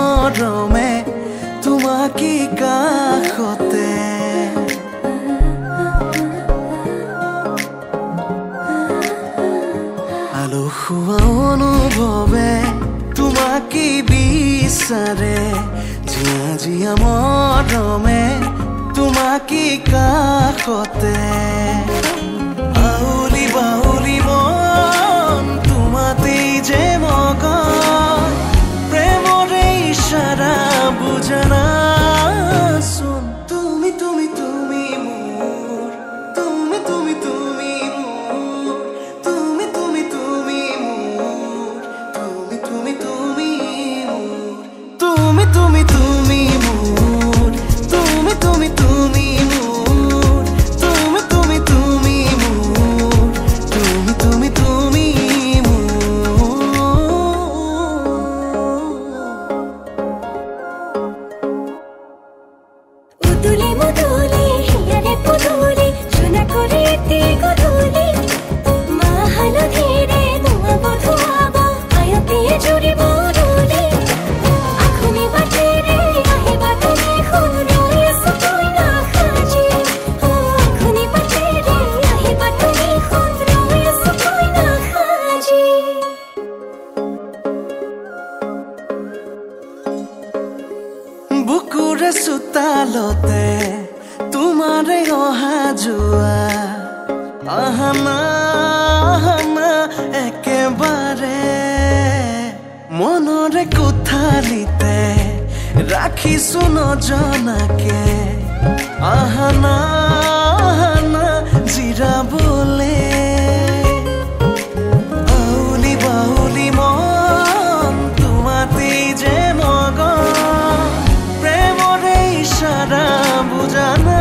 মৰমে তোমাকে কাষতে আলসুৱা অনুভৱে তোমাকে বিচাৰে জিয়া জিয়া মৰমে তোমাকে কাষতে আউলি বাউলি মন তোমাতেই যে মগন প্ৰেমৰে ইশাৰা বুজনা চোন তুমি তুমি তুমি মোৰ তুমি তুমি তুমি মোৰ তুমি তুমি তুমি মোৰ তুমি তুমি তুমি মোৰ তুমি তুমি তুমি মোৰ তুমি তুমি তুমি মোৰ তুমি তুমি তুমি মোৰ তুমি তুমি তুমি উদুলি মুদুলি হিয়ারে পুদুলি সোনা করে তে গধুলি মা হালধিরে ধোঁয়াব ধোঁয়াব আয়তিয়ে জুড়িব রুলি আখুনি বাটে রে আহিবা তুমি খুন রয়েছো তুই না খাজি আখুনি বাটে রে আহিবা তুমি খুন রয়েছো তুই না খাজি বুকুৰে চোতালতে তোমাৰে অহা যোৱা আহানা আহানা একেবাৰে মনৰে কোঠালিতে ৰাখিছো নজনাকে আহানা আহানা জিৰাবলে আউলি বাউলি মন তোমাতেই যে মগন প্ৰেমৰে ইশাৰা বুজানা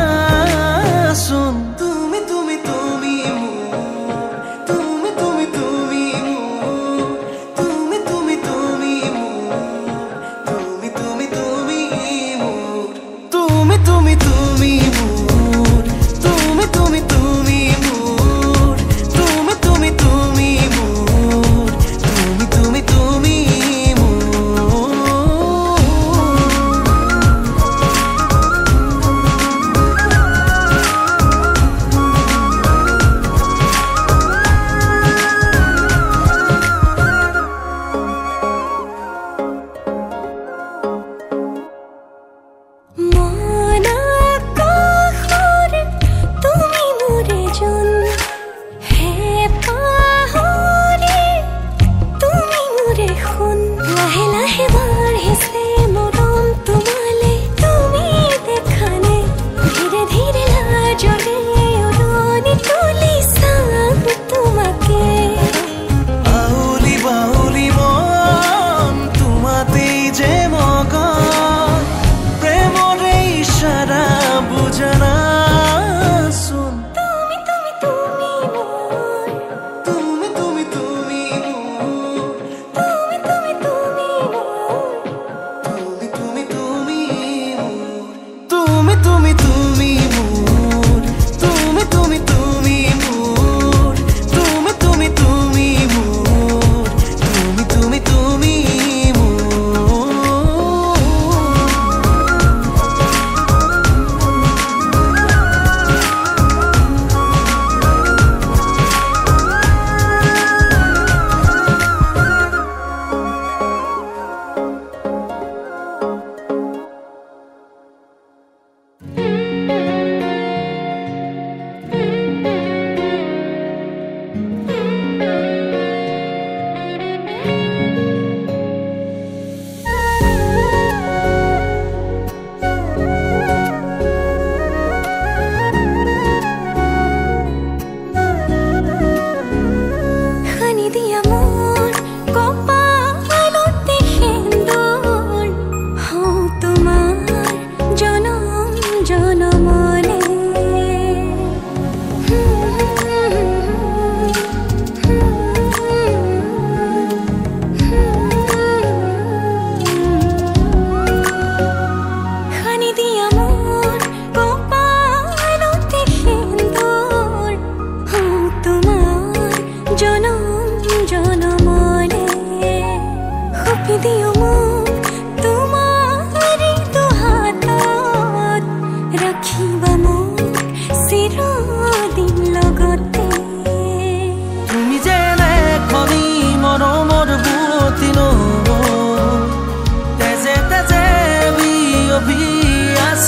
চোন তুমি তুমি তুমি মোৰ তুমি তুমি তুমি মোৰ তুমি তুমি তুমি মোৰ তুমি তুমি তুমি মোৰ তুমি তুমি তুমি মোৰ তুমি তুমি তুমি মোৰ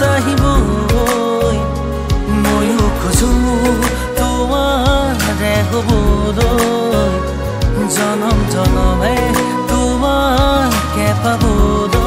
আহিবই ময়ো খোজো তোমাৰে হ'বলৈ জনম জনমে তোমাকে পাবলৈ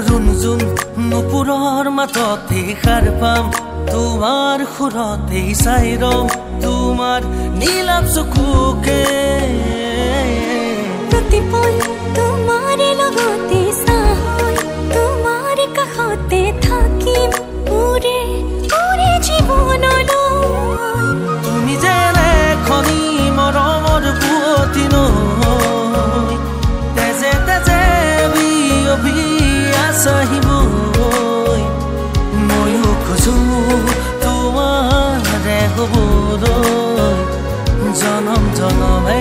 ৰুণজুন নুপুৰৰ মাততে সাৰ পাম তোমাৰ সুৰতে চাই ৰম তোমাৰ নীলাভ চকুকে প্ৰতিপল তোমাৰে লগতে চাহৈ তোমাৰ কাষতে থাকিম মোৰে মোৰে জীৱনলৈ তুমি যেনে খনি মৰমৰ পুৱতি নৈ তেজে তেজে বিয়পি আহিবই ময়ো খোজো তোমাৰে হ'বলৈ জনম জনমে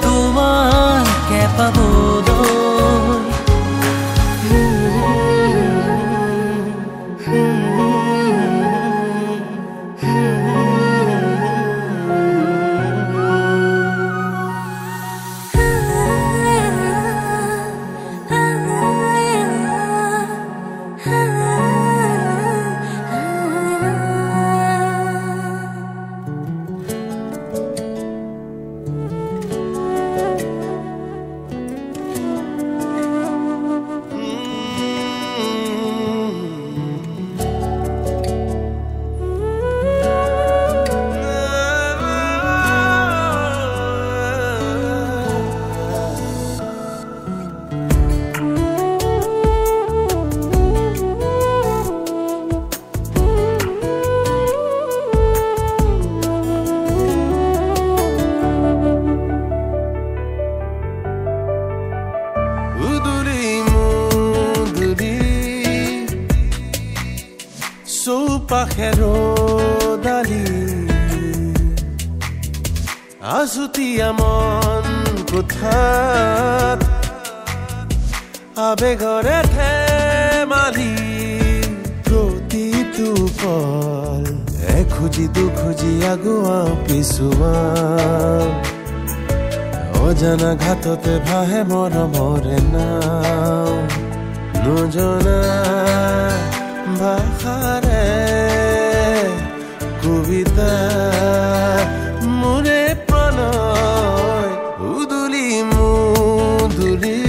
তোমাকে পাবলৈ পাখেৰো ডালি আজুতীয়া মন কোঠাত আবেগৰে ধেমালি প্ৰতিটো পল এখুজি দুখুজি আগুৱা পিছুৱা অজানা ঘাটতে ভাহে মৰমৰে নাও নজনা ভাষাৰে কবিতা মোৰে প্ৰণয় উদুলি মুদুলি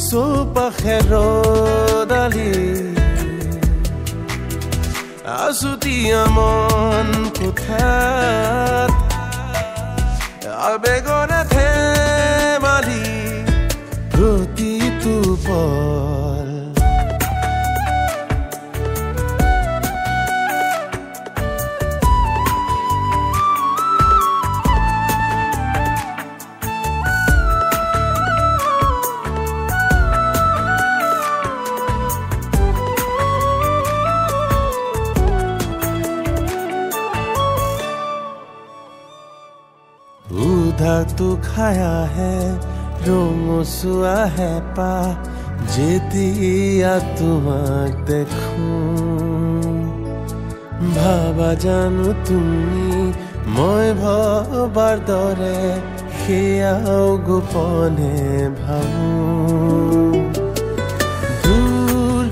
চৌপাশে ৰদালি আছুতীয়া মন কোঠাত আবেগৰে ধেমালি প্ৰতিটো পল উধাটো খায়া হে ৰঙচুৱা হে পা যেতিয়া তোমাক দেখো ভাবা জানো তুমি মই ভবাৰ দৰে সেয়াও গোপনে ভাবো দূৰ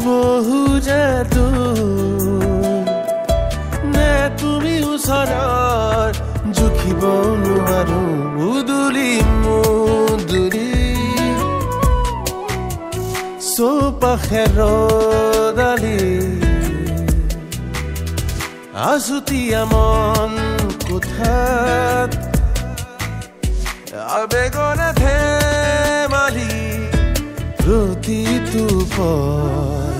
বহু যে দূৰ নে তুমি ওচৰৰ জুখিব নোৱাৰো উদুলি মুদুলি চৌপাশে ৰদালি আছুতীয়া মন কোঠাত আবেগৰে ধেমালি প্ৰতিটো পল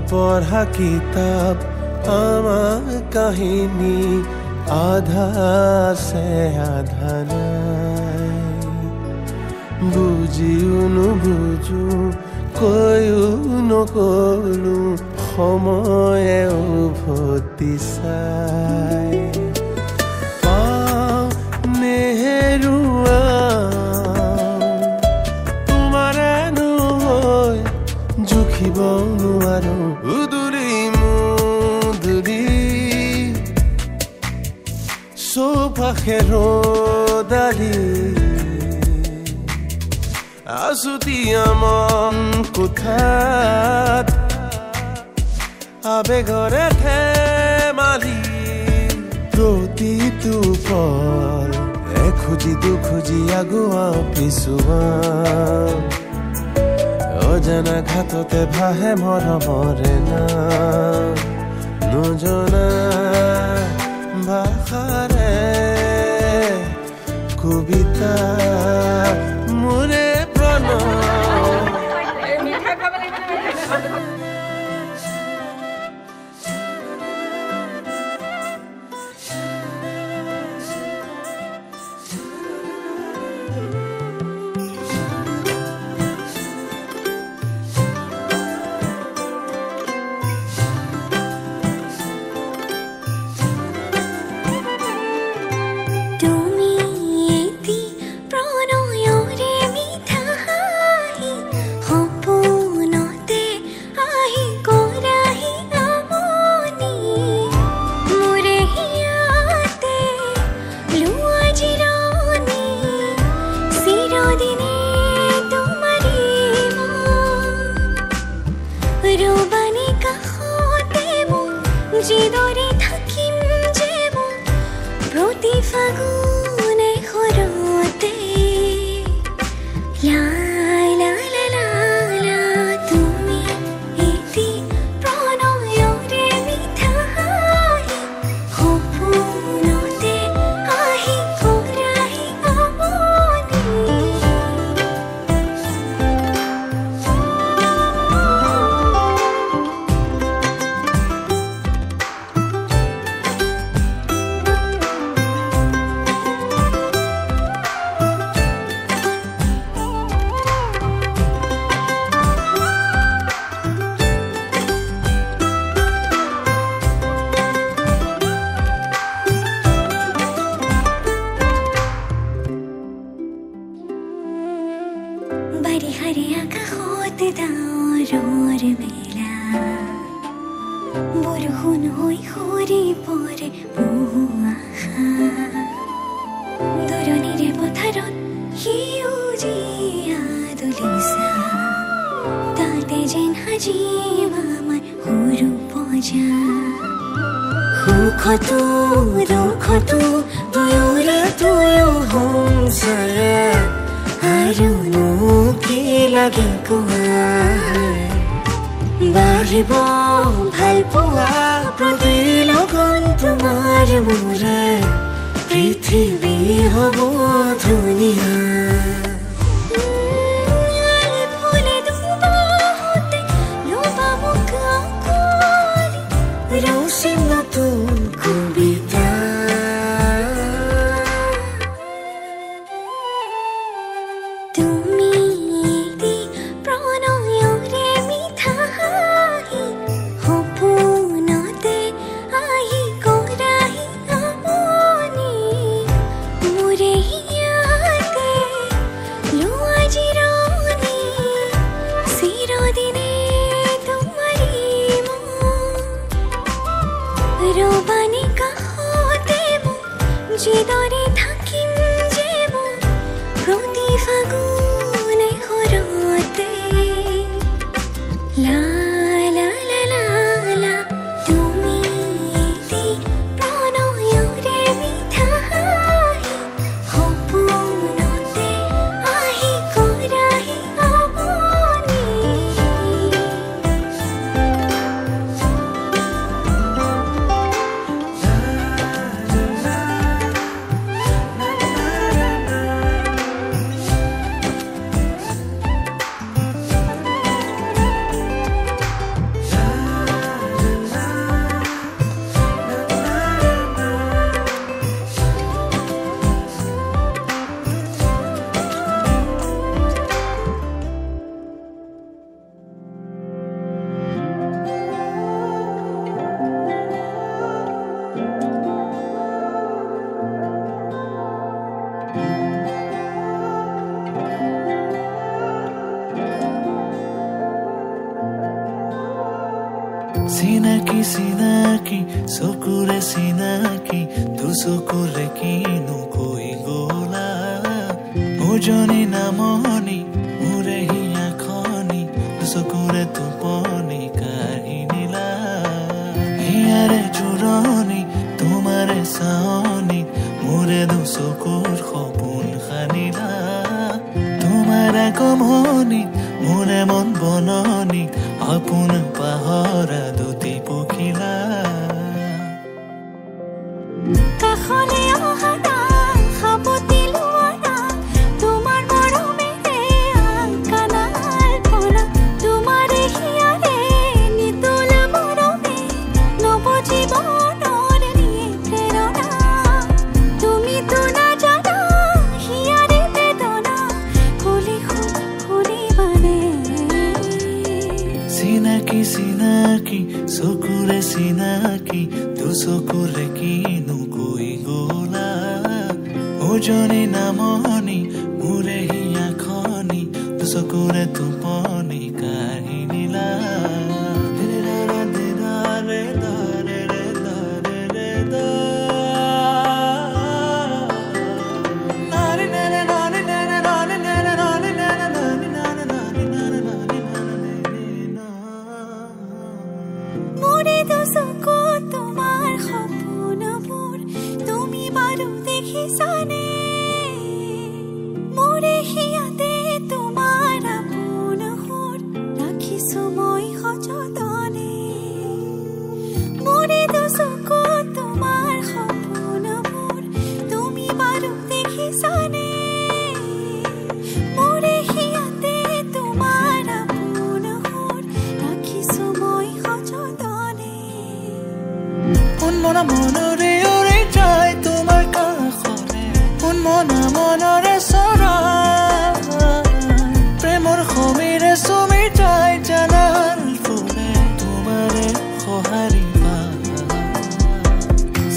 পঢ়া কিতাপ আমার কাহিনী আধা আছে আধা নাই বুজিও নুবুজো কৈও নকলো সময়ে উভতি চাই পাওঁ নেহেৰুৱা তোমাৰে নহয় জুখিব নোৱাৰো উদুলি মুদুলি চৌপাশে ৰ'দালি আছুতীয়া মন কোঠাত আবেগৰে ধেমালি প্ৰতিটো পল এখুজি দুখুজি আগুৱা পিছুৱা অজানা ঘাটতে ভাহে মৰমৰে নাম নজনা ভাষাৰে কবিতা মোৰে চিনাকি চিনাকি চকুৰে চিনাকি তো চকুৰে কিনো কৈ গলা ওজনী নামনি মোৰে হিয়া খনি তো চকুৰে টোপনি কাঢ়ি নিলা হিয়াৰে জোৰণি তোমাৰে চাৱনি মোৰে দু চকুৰ সপোন খানিলা তোমাৰ আগমনি মোৰে মন বননি আপোন পাহৰা দুটি পখিলা কাষলে অহা না সাবতি লোৱা না তোমাৰ মৰমেৰে কানাল পনা তোমাৰ হিয়াৰে নিতল মৰমে নৱজীৱনৰ নিয়ে প্ৰেৰণা তুমিতো নাজানা হিয়াৰে বেদনা কলি শুনিবানে চিনাকি চিনাকি চকুৰে চিনাকি তো চকুৰে কিনো কৈ গলা ওজনী নামনি মোৰে হিয়া খনি তো চকুৰে টোপনি কাঢ়ি নিলা মোৰে দুচকু তোমাৰ সপোনবোৰ তুমি বাৰু দেখিছানে মোৰে হিয়াতে তোমাৰ আপোন সুৰ ৰাখিছো মই সযতনে মোৰে দুচকু তোমাৰ সপোনবোৰ তুমি বাৰু দেখিছানে মোৰে হিয়াতে তোমাৰ আপোন সুৰ ৰাখিছো মই সযতনে মনা মনৰে উৰি যায় তোমাৰ কাষৰে মনা মনৰে চৰাই প্ৰেমৰ সমীৰে চুমি যায় জানাল ফুলে তোমাৰে সঁহাৰি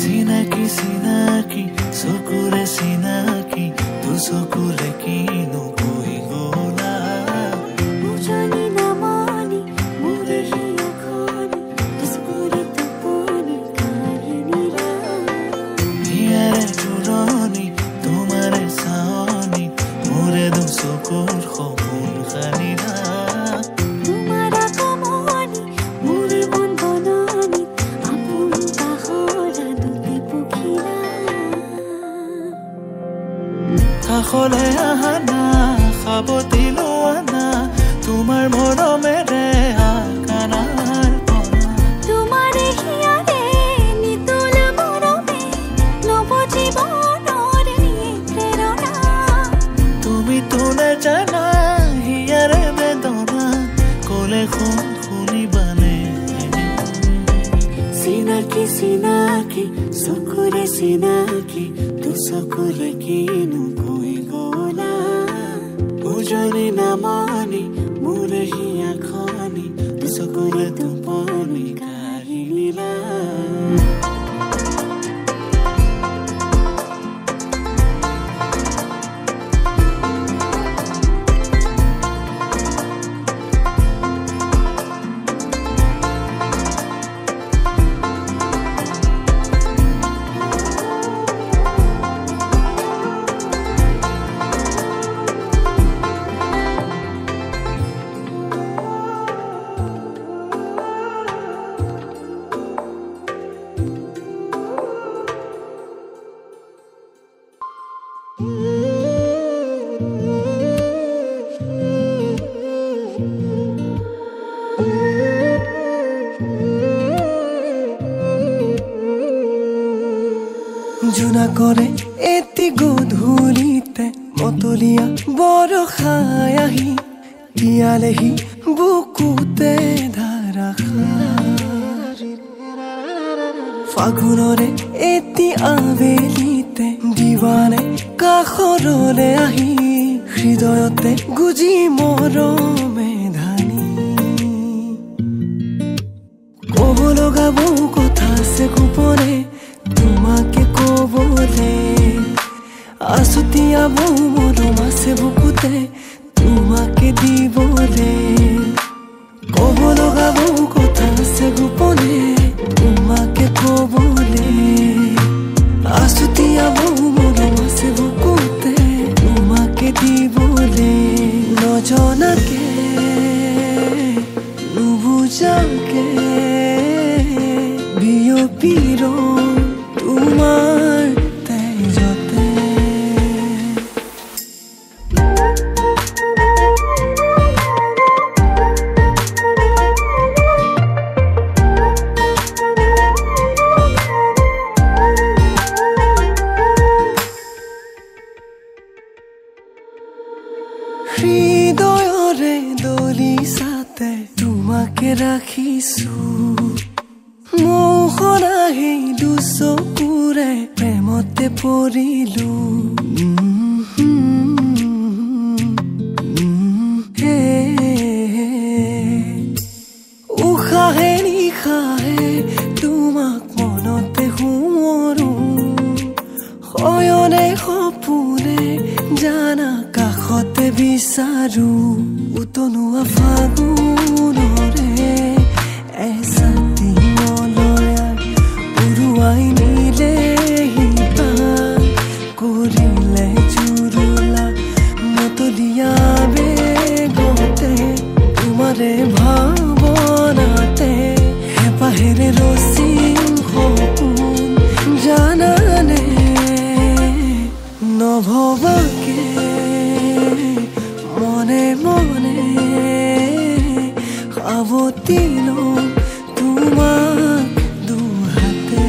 চিনাকি চিনাকি চকুৰে চিনাকি তো চকুৰে কিনো কৈ গলা ওজনী নামনি মোৰে হিয়া খনি তো চকুৰে টোপনি কাঢ়ি নিলা হিয়াৰে জোৰণি তোমাৰে চাৱনি মোৰে দু চকুৰ সপোন খানিলা তোমাৰ আগমনি মোৰে মন বননি আপোন পাহৰা দুটি পখিলা কাষলে আহা না সাবতি লোৱা না তোমাৰ মৰমেৰে কানাল পৰা তোমাৰ হিয়াৰে নিতল মৰমে নৱজীৱনৰ নিয়ে প্ৰেৰণা তুমিতো নাজানা হিয়াৰে বেদনা কলে শুনিবানে চিনাকি চিনাকি চকুৰে চিনাকি তো চকুৰে কিনো কৈ গলা ওজনী নামনি মোৰে হিয়া খনি তো চকুৰে টোপনি কাঢ়ি নিলা জোনা কৰে এটি গধূলিতে মতলীয়া বৰষাই আহি তিয়ালেহি বুকুতে ধাৰাসাৰ ফাগুনৰে এটি আবেলিতে দিৱানে কাষৰলে আহি হৃদয়তে গুজি মৰমে ধানি ক'ব লগা বহু কথা আছে গোপনে তোমাকে কবলে আছুতীয়া বহু মৰম আছে বুকুতে তোমাকে দিবলে ক'ব লগা বহু কথা আছে গোপনে ৰাখিছো মোহনা সেই দুচকুৰে প্ৰেমতে পৰিলো উশাহে নিশাহে তোমাক মনতে সোঁৱৰো শয়নে সপোনে জানা কাষতে বিচাৰো উতনুৱা ফাগুনৰে এচাতি মলয়াৰ উৰুৱাই নিলে হিপা কৰিলে জুৰুলা মতলীয়া বেগতে তোমাৰে ভাৱনাতে হেঁপাহেৰে ৰচিম সপোন জানানে নভবাকে মনে মনে সাৱটি লওঁ তোমাক দুহাতে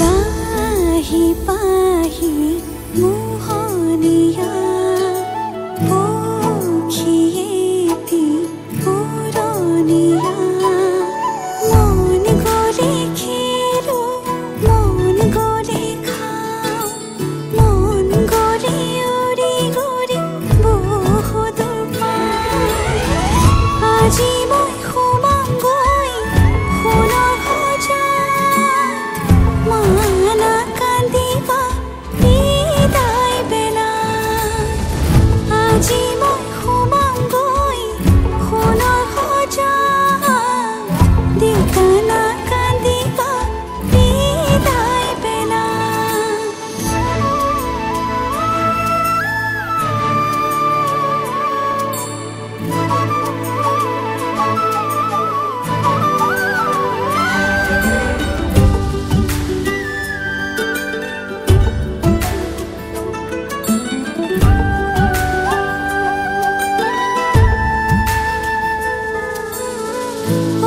লাহি পাহি মোহনীয়া পক্ষীয়েতি পুৰণীয়া মন গ'লে খেলো মন গ'লে খাওঁ মন গ'লে উৰি গ'লে বহুত পাওঁ আজি মই সোমাম গৈ সোণৰ সজাত মানা কান্দিবা বিদায় বেলা আজি মই সোমাম গৈ সোণৰ সজাত দেউতা নাকান্দিবা বিদায় বেলা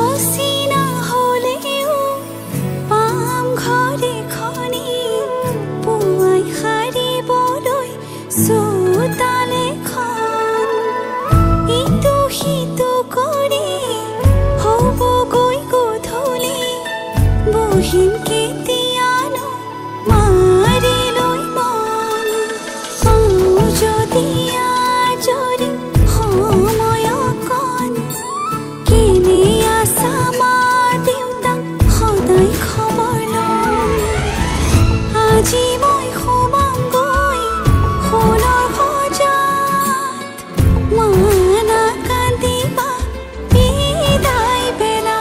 অচিনা হ'লেও পাম ঘৰে খনি পুৱাই সাৰিবলৈ চোতালেখন ইটো সিটো কৰি হ'বগৈ গধূলি বহিম কেতিয়ানো মাৰি লৈ মন পাওঁ যদি আজৰি সময় অকণ কেনে আছা মা দেউতাক সদায় খবৰ ল'ম আজি মই সোমাম গৈ সোণৰ সজাত মানা কান্দিবা বিদায় বেলা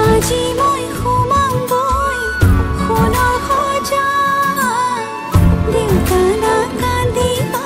আজি মই সোমাম গৈ সোণৰ সজাত দেউতা নাকান্দিবা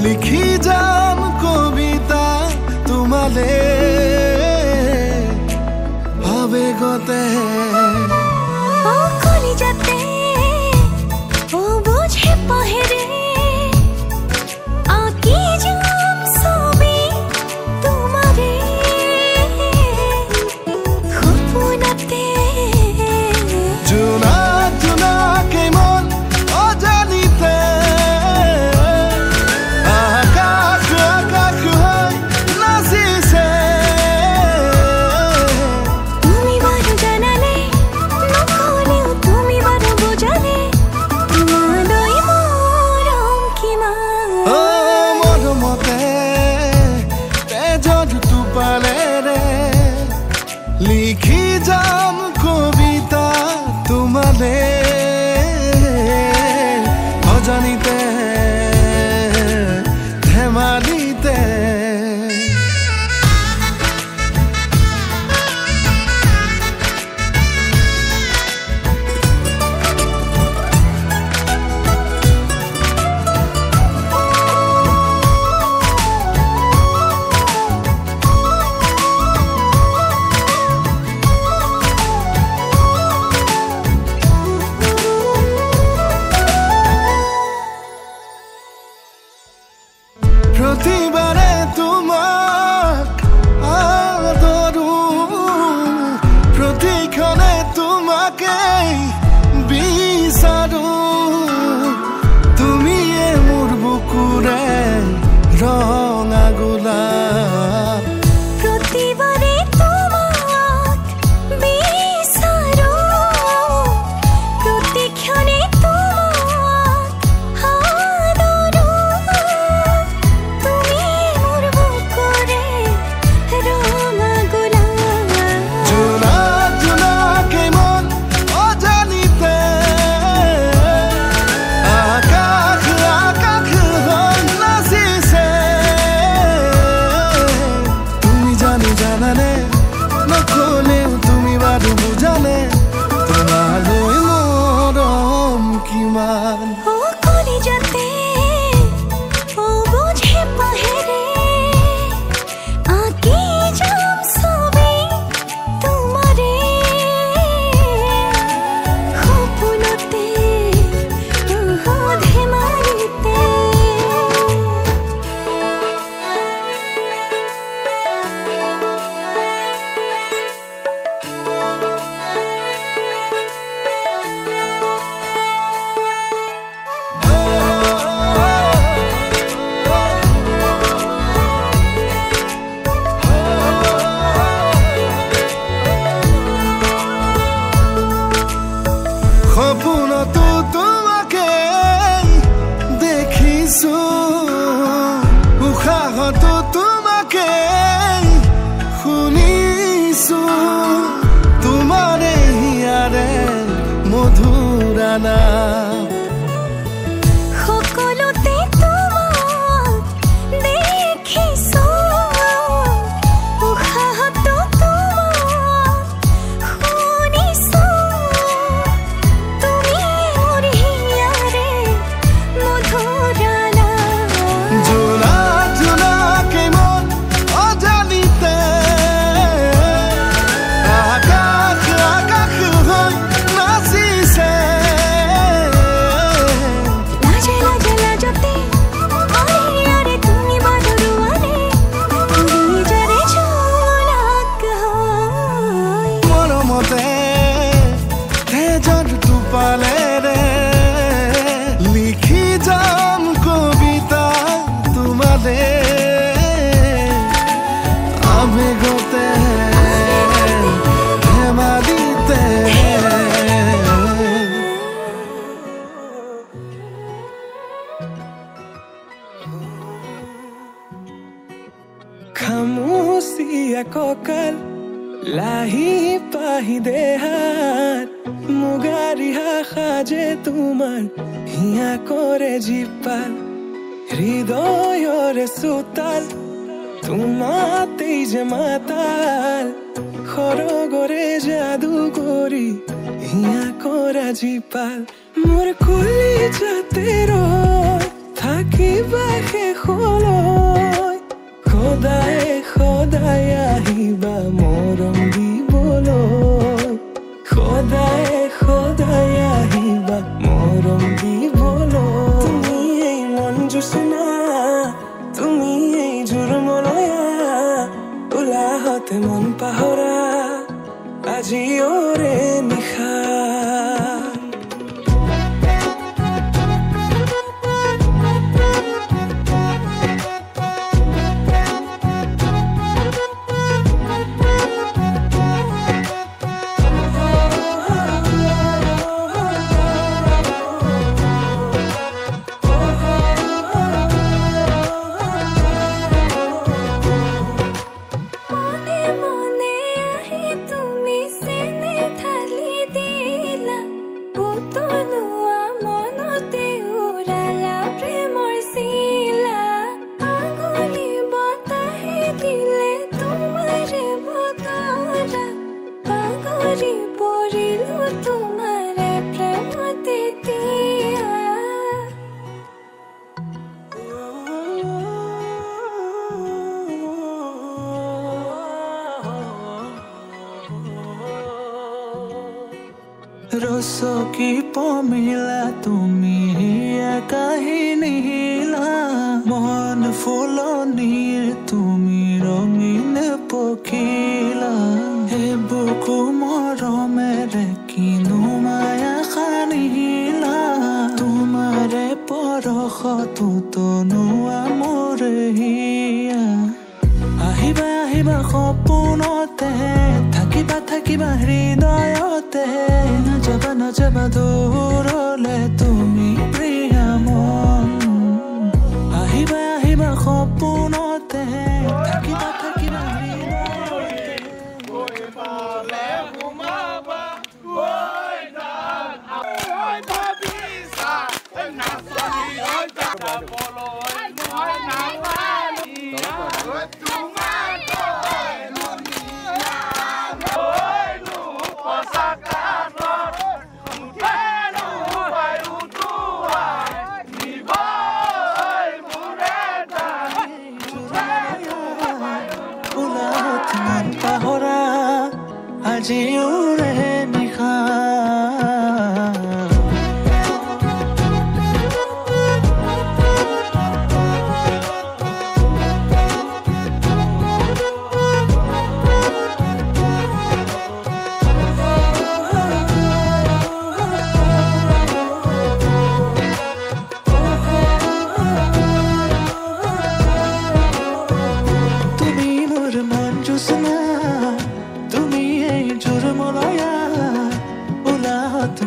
লিখি যাম কবিতা তোমালে আবেগতে ও কলিজাতে ও বুঝে পাহেরে আঁকি যাম ছবি তোমারে খুপুনাতে জোনা জোনা কেমন অজানিতে আকাশ আকাশ হয় নাচিছে তুমি বড় জানালে নকলেও তুমি বড় বোঝালে তোমারই মরম কিমান ও মরমতে তেজত তুপালে রে লিখি যাম কবিতা তোমালে অজানিতে ধেমালিতে প্রতিবারে তোমাক আদরু প্রতিক্ষণে তোমাকে বিচাৰো তুমিয়ে মোৰ বুকুৰে ৰঙা গোলাপ প্ৰতিবাৰে তোমাক বিচাৰো প্ৰতিক্ষণে তোমাক আদৰো তুমি মোর বুকুরে রঙা গোলাপ জোনা জোনা কেমন অজানিতে আকাশ আকাশ হয় নাচিছে তুমি জানানে নকলেও তুমি বাৰু বুজালে তোমালৈ মৰম কিমান ও কলিজাতে ও বুঝে পাহেৰে আঁকি যাম ছবি তোমাৰে খুপুনতে ধেমালিতে সপোনতো তোমাকে দেখিছো উশাহতো তোমাকে শুনিছো তোমাৰে হিয়াৰে মধুৰা নাম সকলোতে তোমাক দেখিছো উশাহতো তোমাক শুনিছো তুমি মোৰ হিয়াৰে মধুৰা নাম জোনা জোনা কেমন অজানিতে আকাশ আকাশ হৈ নাচিছে ককাল লাহি পাহি দেহাত মুগাৰিহা সাজে তোমাৰ হিয়া কৰে জীপাল হৃদয়ৰে চোতাল তোমাতেই যে মাতাল খৰগৰে যাদু কৰি হিয়া কৰা জীপাল মোৰ খুলি যাতে ৰয় থাকিবা শেষলৈ সদায় সদায় আহিবা মৰম দিবলৈ সদায় সদায় আহিবা মৰম দিবলৈ তুমি এই মন জোচনা তুমি এই জোৰমলয়া ওলাহতে মন পাহৰা আজি ওৰে নিশা ৰচকি পমিলা তুমি কাহিনী হিলা মন ফুলনিৰ তুমি ৰঙীন পখিলা হে বুকু মৰমেৰে কিনো মায়া খানিলা তোমাৰে পৰশতো তনুৱা মোৰ হিয়া আহিবা আহিবা সপোনতে থাকিবা থাকিবা হৃদয়তে নাযাবা নাযাবা দূৰলে তুমি প্ৰিয়া মন আহিবা আহিবা সপোনতে থাকিবা থাকিবা হৃদয়তে আজি ওৰে নিশা তুমি মোৰ মন জোচনা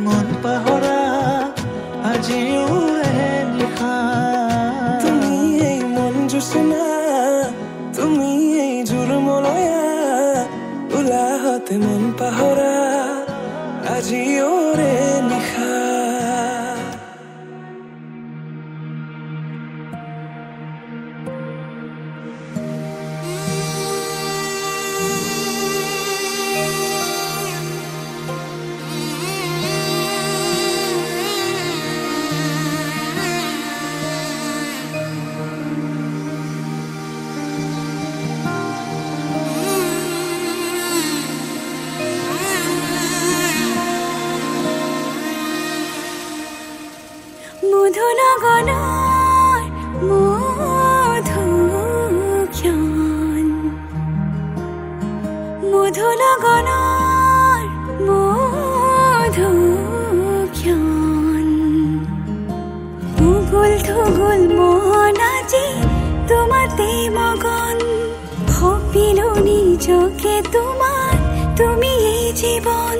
মন পাহৰা আজি ওৰে নিশা তুমি এই মন জোচনা তুমি এই জোৰমলয়া ওলাহতে মন পাহৰা আজি ওৰে নিশা মধুনগনৰ মধুক্ষণ মধুনগনৰ মধুক্ষণ উগুল থুগুল মন আজি তোমাতে মগন সপিলো নিজকে তোমাৰ তুমি এই জীৱন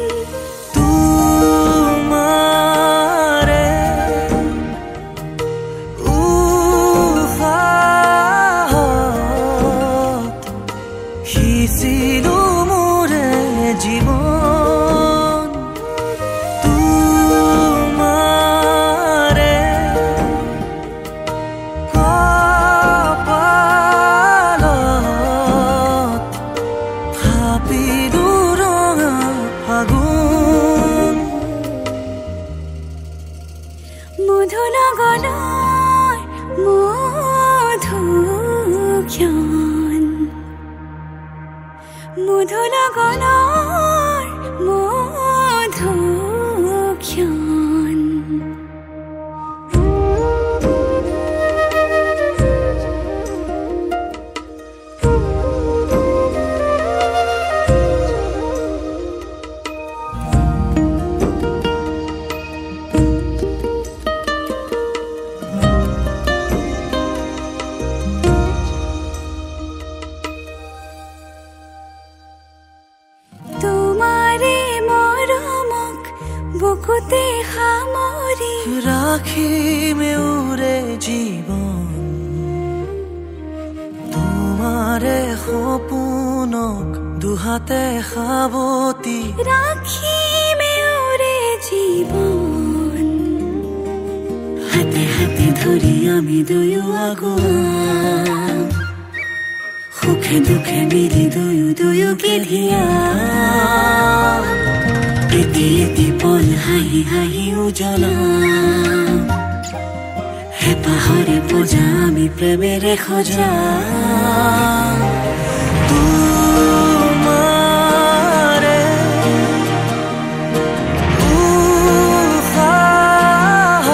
Easy মধু লগনৰ মধুক্ষণ মধু লগনৰ মধুক্ষণ বুকুতে সামৰি ৰাখিমে উৰে জীৱন তোমাৰে সপোনক দুহাতে সাৱতি ৰাখিমে উৰে জীৱন হাতে হাতে ধৰি আমি দুয়ো আগুৱাম সুখে দুখে মিলি দুয়োকে ধিয়াম এটি এটি পল হাঁহি হাঁহি উজ্বলাম হেঁপাহৰে পূজা আমি প্ৰেমেৰে সজাম তোমাৰে উশাহত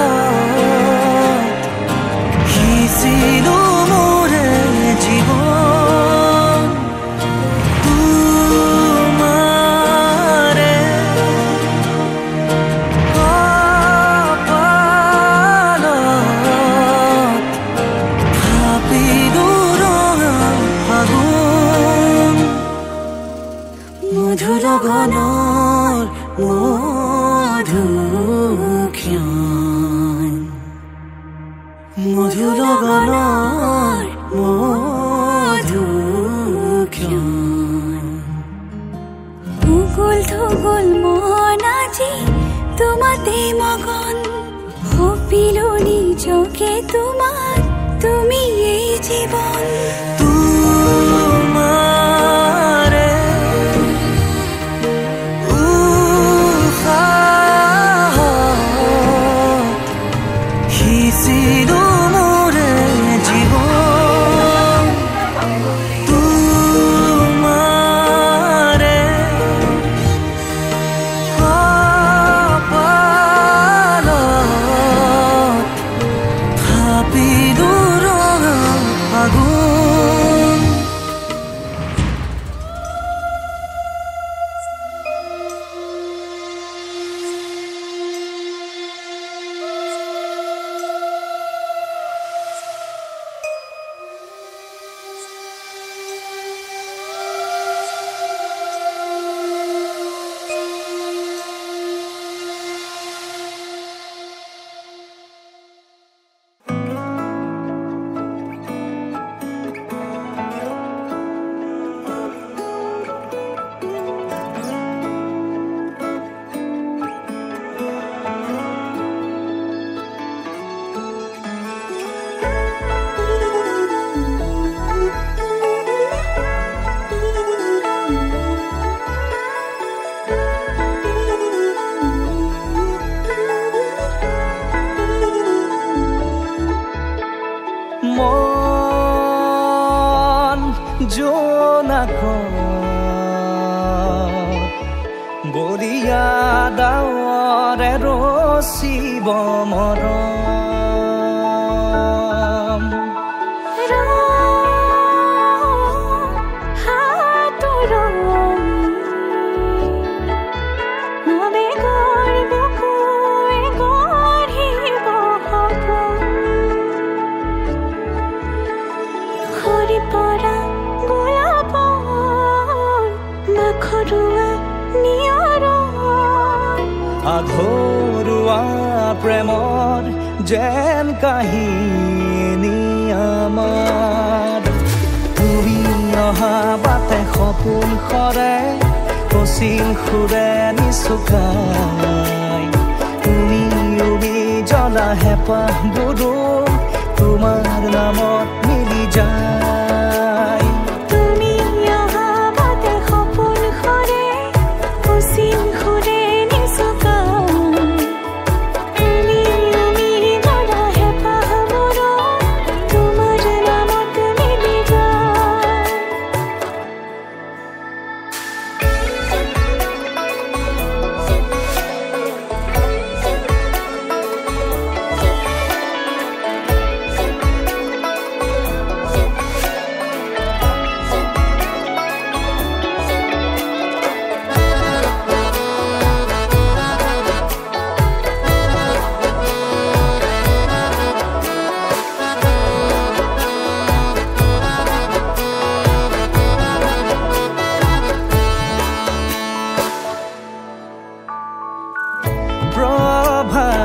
সিঁচিলো মোৰে জীৱন তোমাৰে কপালত থাপিলো ৰঙা ফাগুন মধু লগনৰ মধুক্ষণ মধু লগনৰ মধুক্ষণ উগুল থুগুল মন আজি তোমাতে মগন সপিলো নিজকে তোমাৰ তুমি এই জীৱন তোমাৰে উশাহত সিঁচিলো মোৰে জীৱন তোমাৰে কপালত থাপিলো ৰঙা ফাগুন মন জোনাকত বৰিয়া ডাৱৰে ৰচিব মৰম আঘৰুৱা প্ৰেমৰ যেন কাহিনী আমাৰ তুমি অহা বাটে সপোন সৰে কচিল সুৰে নিচুকাই তুমি উবি জ্বলা হেঁপাহ বুদো তোমাৰ নামত মিলি যায় তুমি অহা বাটে সপোন সৰে কচিল সুৰে নিচুকাই তুমি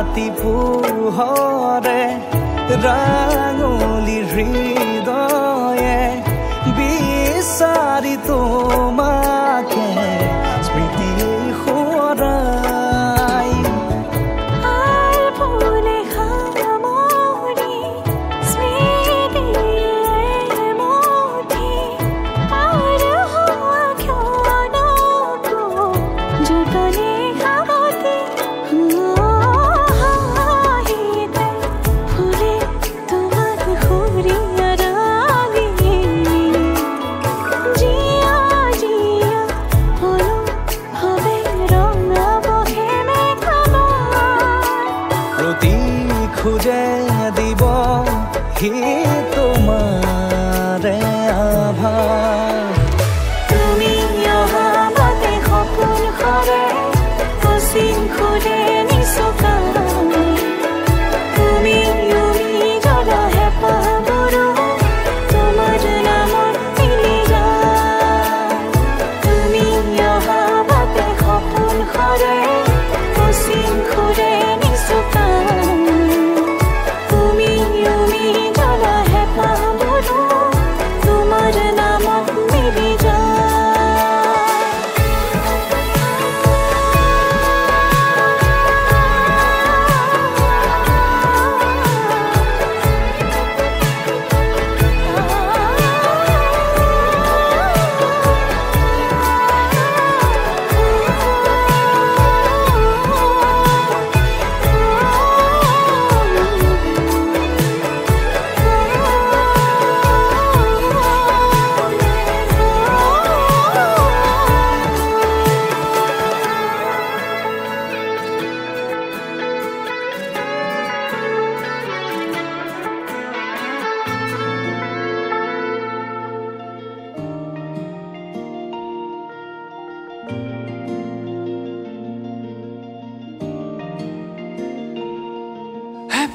ৰাতি পোহৰে ৰাঙলী হৃদয়ে বিচাৰি তোমাকে স্মৃতি সোঁৱৰাই খুঁজে দিব হি তোমাৰে আভাস তুমি অহা বাটে সপোন সৰে অসীম খুলে নিচকা তুমি জ্বলা হেঁপাহবোৰো তোমাৰ নামত মিলি যায় তুমি অহা বাটে সপোন সৰে অসীম খুলে নিচকা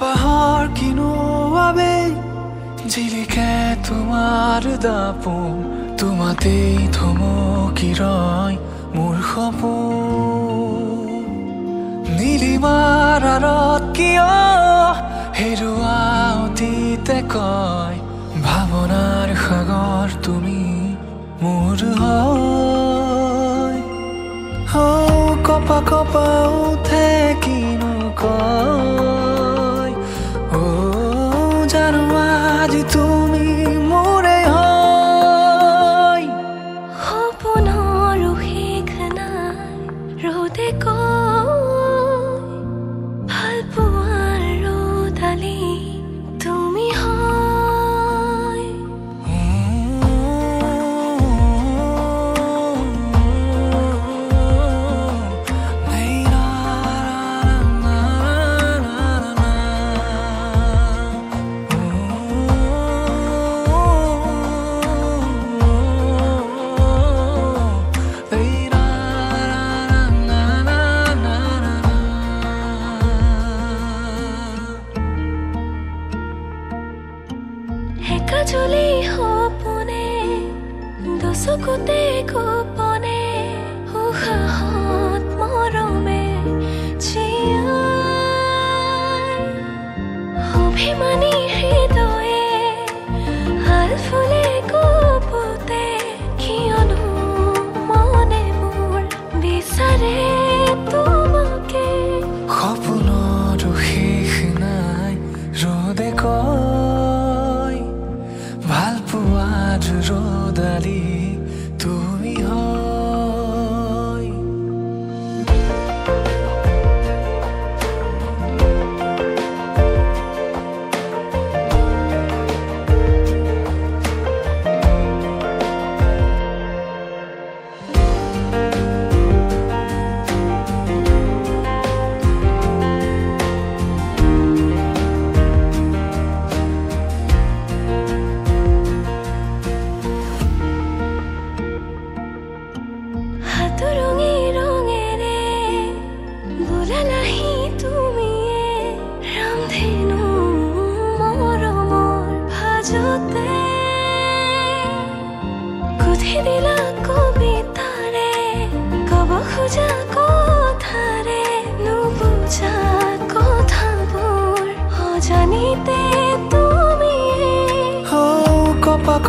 পাহাড় কিনো আবে জিলিকে তোমাৰ দাপোন তোমাতেই থমকি ৰয় মোৰ সপোন নীলিমাৰ আঁৰত কিয় হেৰুৱা অতীতে কয় ভাৱনাৰ সাগৰ তুমি মোৰ হয় কপা কপা উঠে কিনো কয় জানো আজি তুমি মোৰে হয় সপোনৰ শেষ নাই ৰ'দে কয় ভাল পোৱাৰ ৰ'দালি তুমি হয় চলি সপোনে দশকতে গোপনে উশাহত মৰমে চিঞাই অভিমানী হৃদয়ে হাল ফুলে কপোতে কিয়নো মনে মোৰ বিচাৰে তোমাকে সপোনৰ শেষ নাই ৰ'দে কয় ভাল পোৱাৰ ৰ'দালি তুমি হয়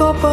কপাল